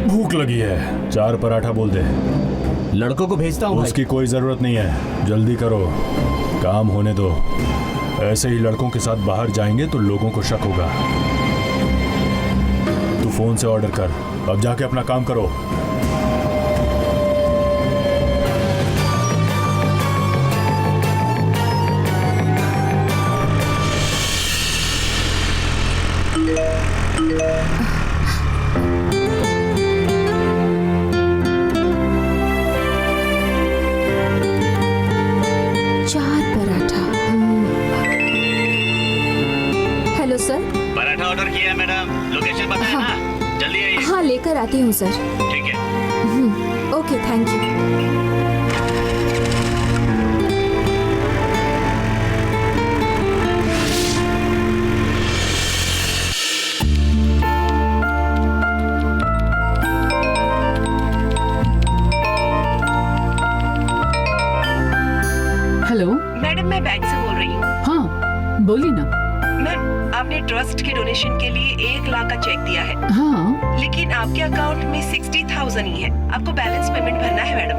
भूख लगी है, 4 पराठा बोल दे। लड़कों को भेजता हूँ। उसकी कोई जरूरत नहीं है, जल्दी करो, काम होने दो। ऐसे ही लड़कों के साथ बाहर जाएंगे तो लोगों को शक होगा। तू फोन से ऑर्डर कर, अब जाके अपना काम करो। पराठा ऑर्डर किया है मैडम, लोकेशन बताएं। हाँ। ना, जल्दी आइए। हाँ, लेकर आती हूँ सर। ठीक है। Okay, thank you. Hello madam, मैं बैंक से बोल रही हूँ। हाँ बोलिए ना। मैम, आपने ट्रस्ट के डोनेशन के लिए 1 लाख का चेक दिया है, हाँ। लेकिन आपके अकाउंट में 60,000 ही है। आपको बैलेंस पेमेंट भरना है मैडम।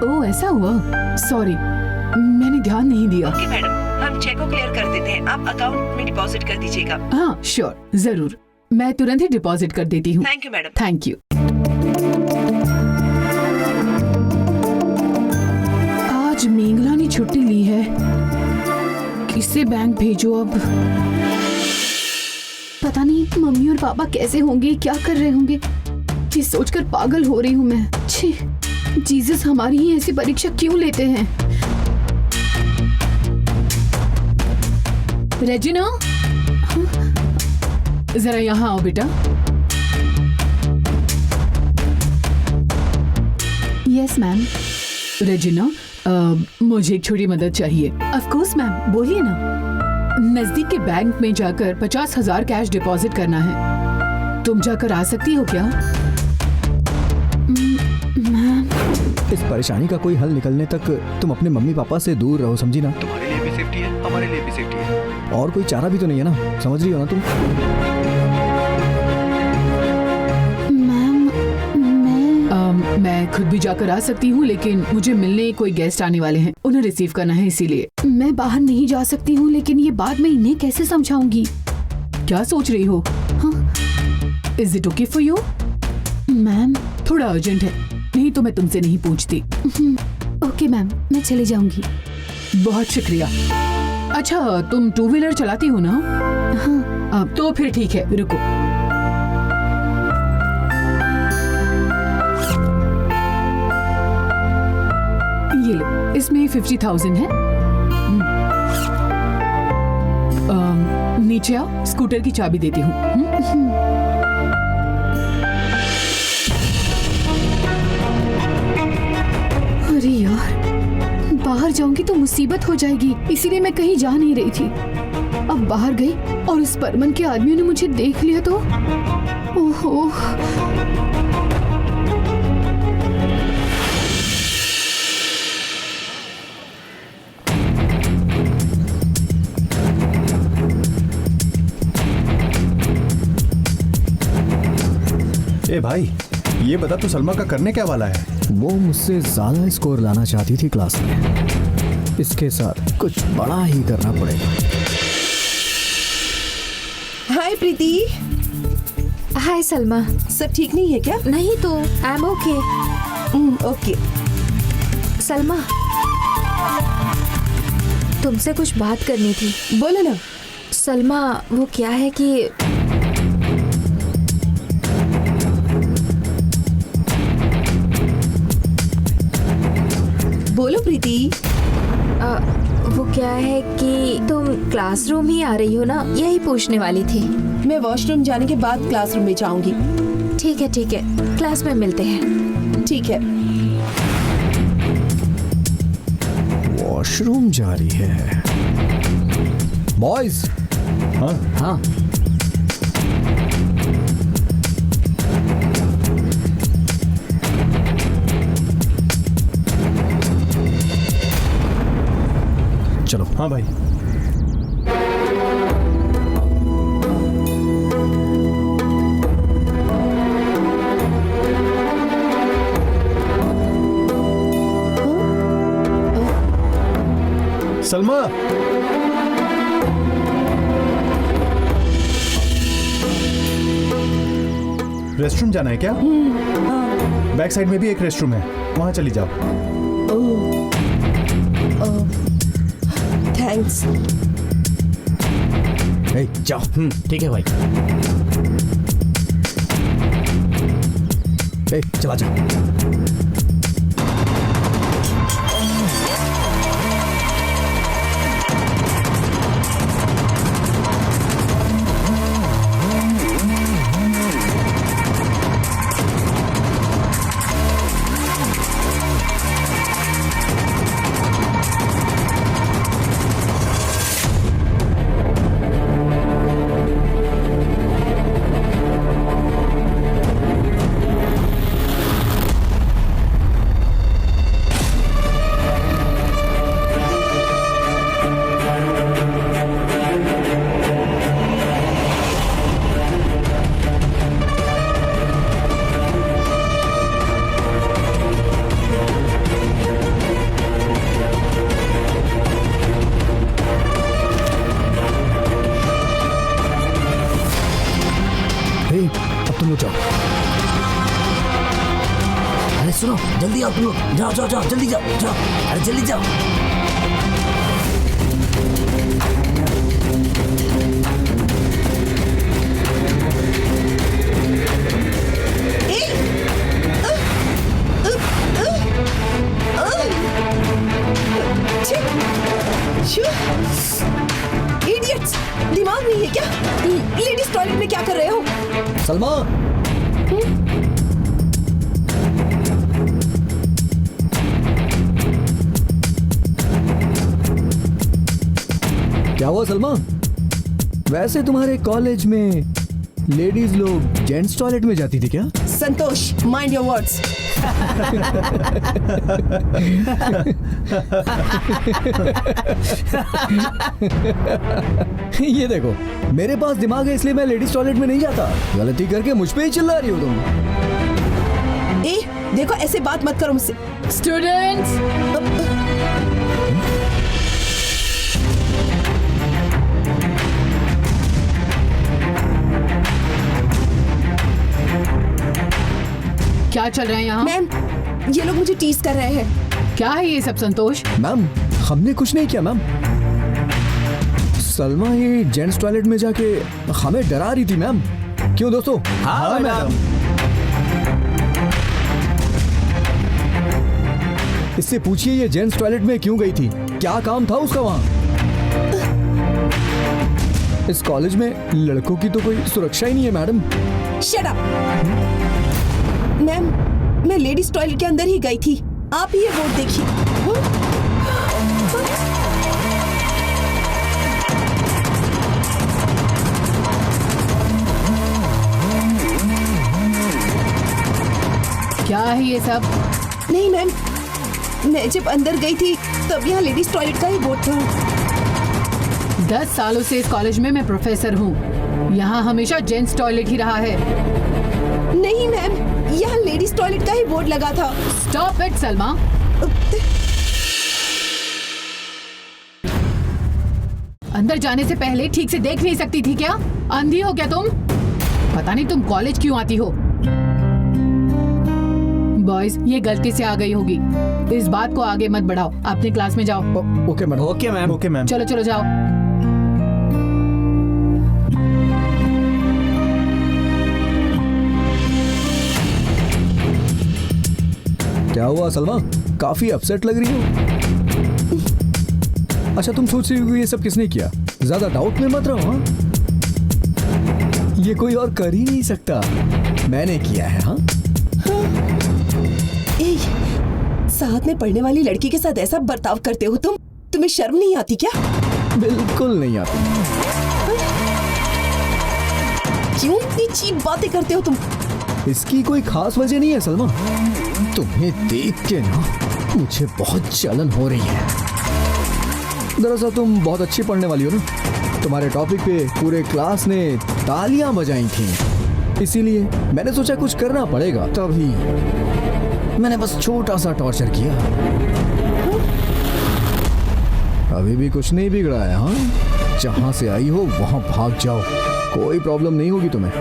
ओह, ऐसा हुआ, सॉरी, मैंने ध्यान नहीं दिया। ओके मैडम, हम चेक को क्लियर कर देते हैं, आप अकाउंट में डिपॉजिट कर दीजिएगा। हाँ श्योर, जरूर, मैं तुरंत ही डिपॉजिट कर देती हूँ। Thank you madam. Thank you. आज मेंगला ने छुट्टी ली है, किसे बैंक भेजो अब? पता नहीं मम्मी और पापा कैसे होंगे, क्या कर रहे होंगे, ये सोचकर पागल हो रही हूँ मैं। छी, जीसस हमारी ही ऐसी परीक्षा क्यों लेते हैं? रेजिना, हाँ? जरा यहाँ आओ बेटा। Yes ma'am. रेजिना, मुझे एक छोटी मदद चाहिए। ऑफ कोर्स मैम, बोलिए ना। नजदीक के बैंक में जाकर 50,000 कैश डिपॉजिट करना है, तुम जाकर आ सकती हो क्या? मैम, इस परेशानी का कोई हल निकलने तक तुम अपने मम्मी पापा से दूर रहो, समझी ना? तुम्हारे लिए भी सेफ्टी है, हमारे लिए भी सेफ्टी है। और कोई चारा भी तो नहीं है ना, समझ रही हो ना तुम? मैं खुद भी जाकर आ सकती हूँ, लेकिन मुझे मिलने कोई गेस्ट आने वाले हैं, उन्हें रिसीव करना है, इसीलिए मैं बाहर नहीं जा सकती हूँ। लेकिन ये बात मैं इन्हें कैसे समझाऊंगी? क्या सोच रही हो? Is it okay for you? Ma'am, थोड़ा अर्जेंट है, नहीं तो मैं तुमसे नहीं पूछती। ओके मैम, मैं चली जाऊंगी। बहुत शुक्रिया। अच्छा, तुम 2 व्हीलर चलाती हो ना? हाँ। अब तो फिर ठीक है, रुको। ये लो, इसमें 50,000 है। नीचे आओ, स्कूटर की चाबी देती हूँ। अरे यार, बाहर जाऊंगी तो मुसीबत हो जाएगी, इसीलिए मैं कहीं जा नहीं रही थी। अब बाहर गई और उस परमन के आदमियों ने मुझे देख लिया तो ओहो। ए भाई, ये बता तू सलमा का करने क्या वाला है? वो मुझसे ज्यादा स्कोर लाना चाहती थी क्लास में, इसके साथ कुछ बड़ा ही करना पड़ेगा। हाय प्रीति। हाय सलमा। सब ठीक नहीं है क्या? नहीं तो, I am okay. Okay. Salma, तुमसे कुछ बात करनी थी। बोलो ना। सलमा, वो क्या है कि बोलो प्रीति। वो क्या है कि तुम क्लासरूम ही आ रही हो ना, यही पूछने वाली थी। मैं वॉशरूम जाने के बाद क्लासरूम में जाऊंगी। ठीक है ठीक है, क्लास में मिलते हैं। ठीक है। वॉशरूम जा रही है। बॉयज। हाँ हाँ, चलो। हाँ भाई। सलमा, रेस्टरूम जाना है क्या? बैक साइड में भी एक रेस्टरूम है, वहां चली जाओ। थैंक्स। जाओ। ठीक है भाई। चला जा। अब तुम लोग जाओ। अरे सुनो, जल्दी आओ तुम लोग। जाओ जाओ जाओ, जल्दी जाओ जाओ। अरे जल्दी जाओ। इडियट्स, दिमाग नहीं है क्या? लेडीज टॉयलेट में क्या कर रहे हो? सलमा, क्या हुआ सलमा? वैसे तुम्हारे कॉलेज में लेडीज लोग जेंट्स टॉयलेट में जाती थी क्या? संतोष, माइंड योर वर्ड्स। ये देखो, मेरे पास दिमाग है इसलिए मैं लेडीज टॉयलेट में नहीं जाता। गलती करके मुझ पे ही चिल्ला रही हो तुम। ए, देखो ऐसे बात मत करो मुझसे। स्टूडेंट्स, क्या चल रहा है यहाँ? मैम, ये लोग मुझे टीज कर रहे हैं। क्या है ये सब संतोष? मैम, हमने कुछ नहीं किया मैम। सलमा ये जेंट्स टॉयलेट में जाके हमें डरा रही थी मैम। क्यों दोस्तों? हाँ मैडम। इससे पूछिए ये जेंट्स टॉयलेट में क्यों गई थी, क्या काम था उसका वहां? इस कॉलेज में लड़कों की तो कोई सुरक्षा ही नहीं है मैडम। Shut up. मैम, मैं लेडीज टॉयलेट के अंदर ही गई थी। आप ही ये बोर्ड देखिए। क्या है ये सब? नहीं मैम, मैं जब अंदर गई थी तब यहाँ लेडीज टॉयलेट का ही बोर्ड था। 10 सालों से इस कॉलेज में मैं प्रोफेसर हूँ। यहाँ हमेशा जेंट्स टॉयलेट ही रहा है। नहीं मैम, यहाँ लेडीज टॉयलेट का ही बोर्ड लगा था। Stop it Salma. अंदर जाने से पहले ठीक से देख नहीं सकती थी क्या? अंधी हो क्या तुम? पता नहीं तुम कॉलेज क्यों आती हो। बॉयज, ये गलती से आ गई होगी। इस बात को आगे मत बढ़ाओ। अपने क्लास में जाओ। Okay madam. Okay ma'am. Okay ma'am. चलो चलो जाओ। क्या हुआ सलमा, काफी अपसेट लग रही हो। अच्छा, तुम सोच रही हो ये सब किसने किया? ज्यादा डाउट में मत रहो। हाँ, ये कोई और कर ही नहीं सकता, मैंने किया है। हाँ, ए, साथ में पढ़ने वाली लड़की के साथ ऐसा बर्ताव करते हो तुम? तुम्हें शर्म नहीं आती क्या? बिल्कुल नहीं आती। क्यों इतनी चीप बातें करते हो तुम? इसकी कोई खास वजह नहीं है सलमा, तुम्हें देख के ना मुझे बहुत जलन हो रही है। दरअसल तुम बहुत अच्छी पढ़ने वाली हो ना। तुम्हारे टॉपिक पे पूरे क्लास ने तालियां बजाई थी, इसीलिए मैंने सोचा कुछ करना पड़ेगा, तभी मैंने बस छोटा सा टॉर्चर किया। अभी भी कुछ नहीं बिगड़ा है। हाँ, जहाँ से आई हो वहाँ भाग जाओ, कोई प्रॉब्लम नहीं होगी तुम्हें।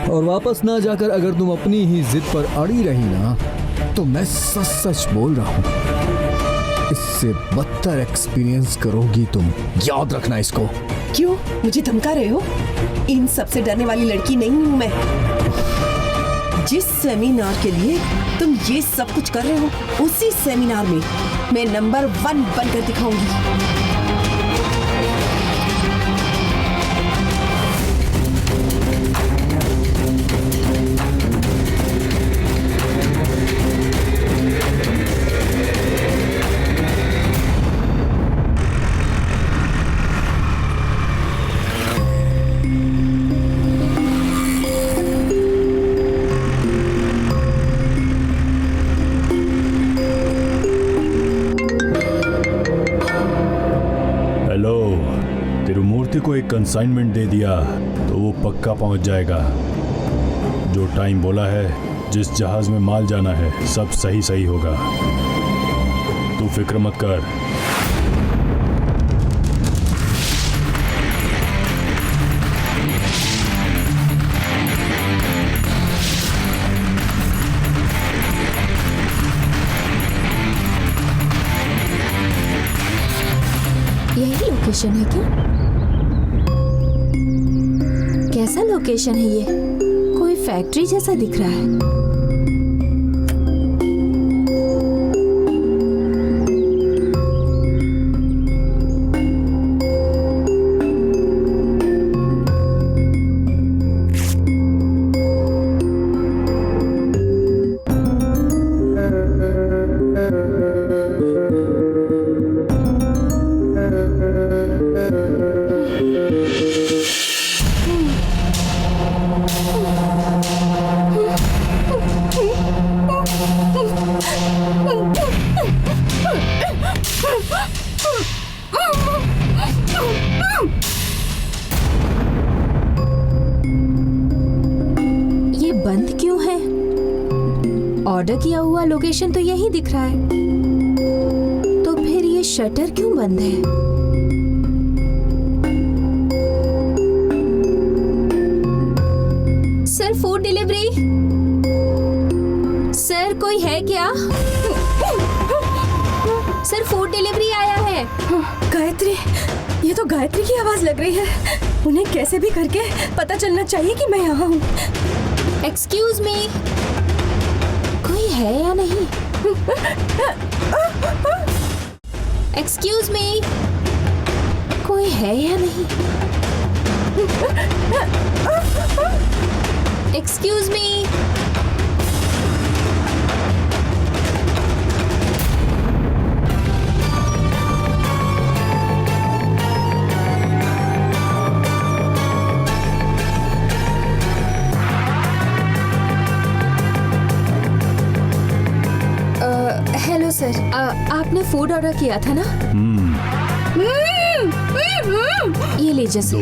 और वापस ना जाकर अगर तुम अपनी ही जिद पर अड़ी रही ना, तो मैं सच सच बोल रहा हूँ, इससे बदतर एक्सपीरियंस करोगी तुम, याद रखना इसको। क्यों मुझे धमका रहे हो? इन सबसे डरने वाली लड़की नहीं हूँ मैं। जिस सेमिनार के लिए तुम ये सब कुछ कर रहे हो, उसी सेमिनार में मैं नंबर 1 बनकर दिखाऊंगी। तिरुमूर्ति को एक कंसाइनमेंट दे दिया तो वो पक्का पहुंच जाएगा। जो टाइम बोला है, जिस जहाज में माल जाना है, सब सही सही होगा। तू फिक्र मत कर। यही लोकेशन है क्या? कैसा लोकेशन है ये? कोई फैक्ट्री जैसा दिख रहा है। ये बंद क्यों है? ऑर्डर किया हुआ लोकेशन तो यही दिख रहा है, तो फिर ये शटर क्यों बंद है? Sir, food delivery. सर, कोई है क्या? सर, फूड डिलीवरी आया है। गायत्री, ये तो गायत्री की आवाज लग रही है। उन्हें कैसे भी करके पता चलना चाहिए कि मैं यहाँ हूँ। एक्सक्यूज मी, कोई है या नहीं? एक्सक्यूज मी, कोई है या नहीं? Excuse me. हेलो सर, आपने फूड ऑर्डर किया था ना? ये लीजिए सर।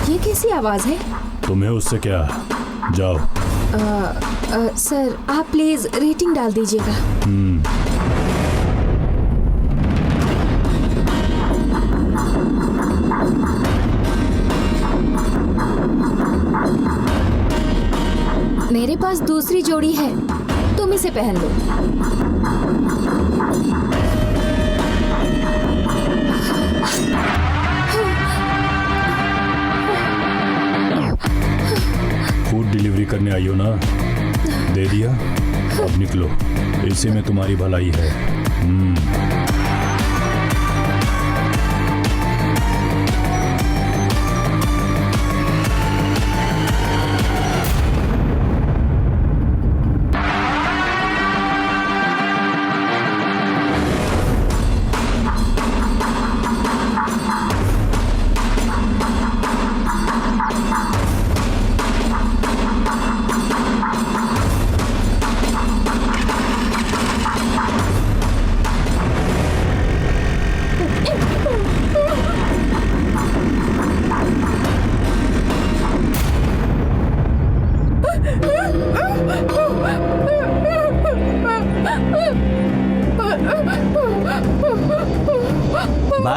ये कैसी आवाज है? तुम्हें उससे क्या? जाओ। सर, आप प्लीज रेटिंग डाल दीजिएगा। मेरे पास दूसरी जोड़ी है, तुम इसे पहन लो। फूड डिलीवरी करने आई हो ना? दे दिया, अब निकलो। इसी में तुम्हारी भलाई है।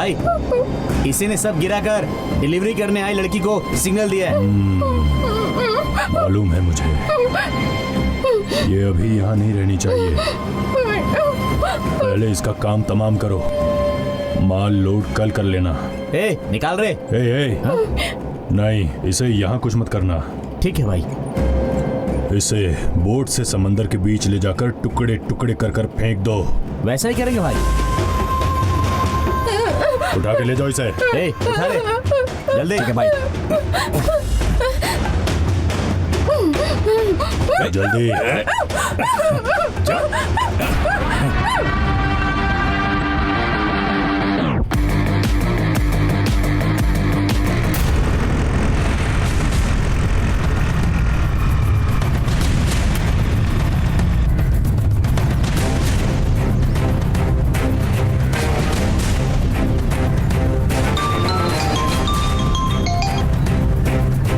भाई इसी ने सब गिराकर डिलीवरी करने आई लड़की को सिग्नल दिया है। मालूम है मुझे, ये अभी यहाँ नहीं रहनी चाहिए। पहले इसका काम तमाम करो, माल लोड कल कर लेना। ए, निकाल रहे। नहीं, इसे यहाँ कुछ मत करना। ठीक है भाई। इसे बोट से समंदर के बीच ले जाकर टुकड़े टुकड़े कर कर फेंक दो। वैसा ही करेंगे भाई। उठा के ले जाओ इसे। ए, उठा ले जल्दी। ठीक है भाई। जल्दी।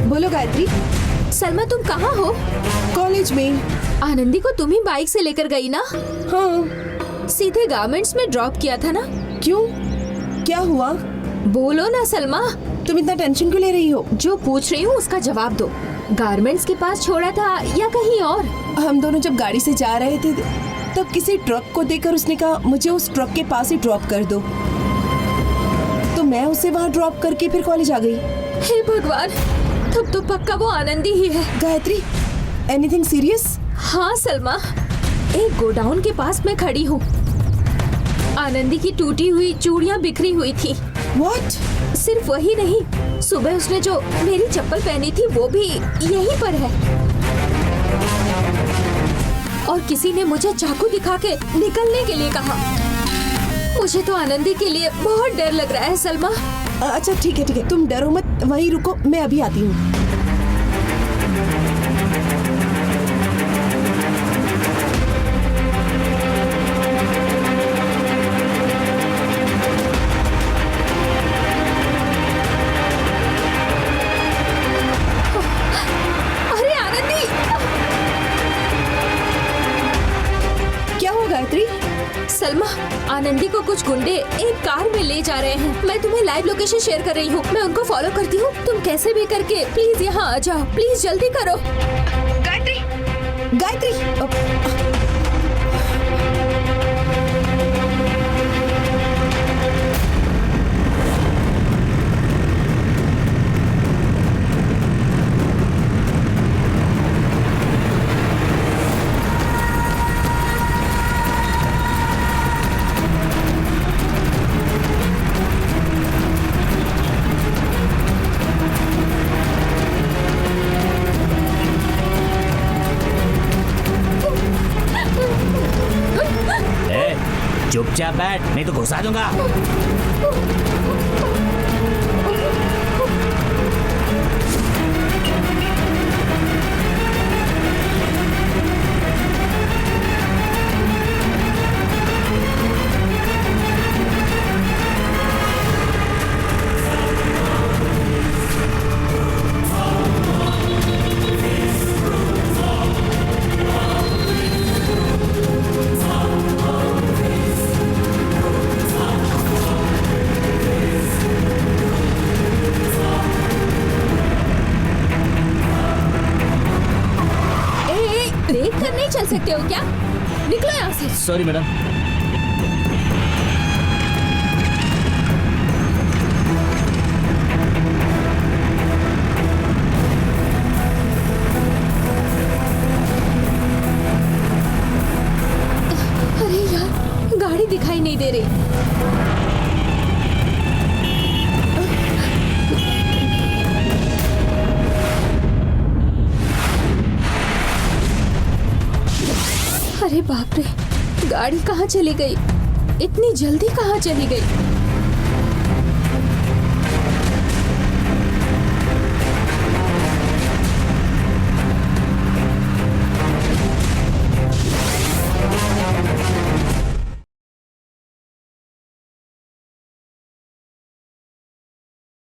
बोलो गायत्री। सलमा तुम कहाँ हो? कॉलेज में। आनंदी को तुम ही बाइक से लेकर गई ना? हाँ। सीधे गारमेंट्स में ड्रॉप किया था ना? क्यों, क्या हुआ? बोलो ना सलमा। तुम इतना टेंशन क्यों ले रही हो? जो पूछ रही हूँ उसका जवाब दो। गारमेंट्स के पास छोड़ा था या कहीं और? हम दोनों जब गाड़ी से जा रहे थे तब किसी ट्रक को देखकर उसने कहा मुझे उस ट्रक के पास ही ड्रॉप कर दो, तो मैं उसे वहाँ ड्रॉप करके फिर कॉलेज आ गई। हे भगवान, तब तो पक्का वो आनंदी ही है। Gayatri, anything serious? हाँ सलमा, एक गोडाउन के पास मैं खड़ी हूँ। आनंदी की टूटी हुई चूड़ियाँ बिखरी हुई थी। What? सिर्फ वही नहीं, सुबह उसने जो मेरी चप्पल पहनी थी वो भी यहीं पर है। और किसी ने मुझे चाकू दिखा के निकलने के लिए कहा। मुझे तो आनंदी के लिए बहुत डर लग रहा है सलमा। अच्छा ठीक है, तुम डरो मत, वहीं रुको, मैं अभी आती हूँ। अरे आनंदी! क्या हुआ गायत्री? सलमा, आनंदी को कुछ गुंडे एक कार में ले जा रहे हैं। मैं तुम्हें लाइव लोकेशन शेयर कर रही हूँ। मैं उनको फॉलो करती हूँ। तुम कैसे भी करके प्लीज यहाँ आ जाओ। प्लीज जल्दी करो। गायत्री, गायत्री। चुपचाप बैठ, नहीं तो घुसा दूंगा। चल सकते हो क्या? निकलो यहाँ से। Sorry madam. अरे यार, गाड़ी दिखाई नहीं दे रही। अरे बाप रे, गाड़ी कहाँ चली गई? इतनी जल्दी कहाँ चली गई?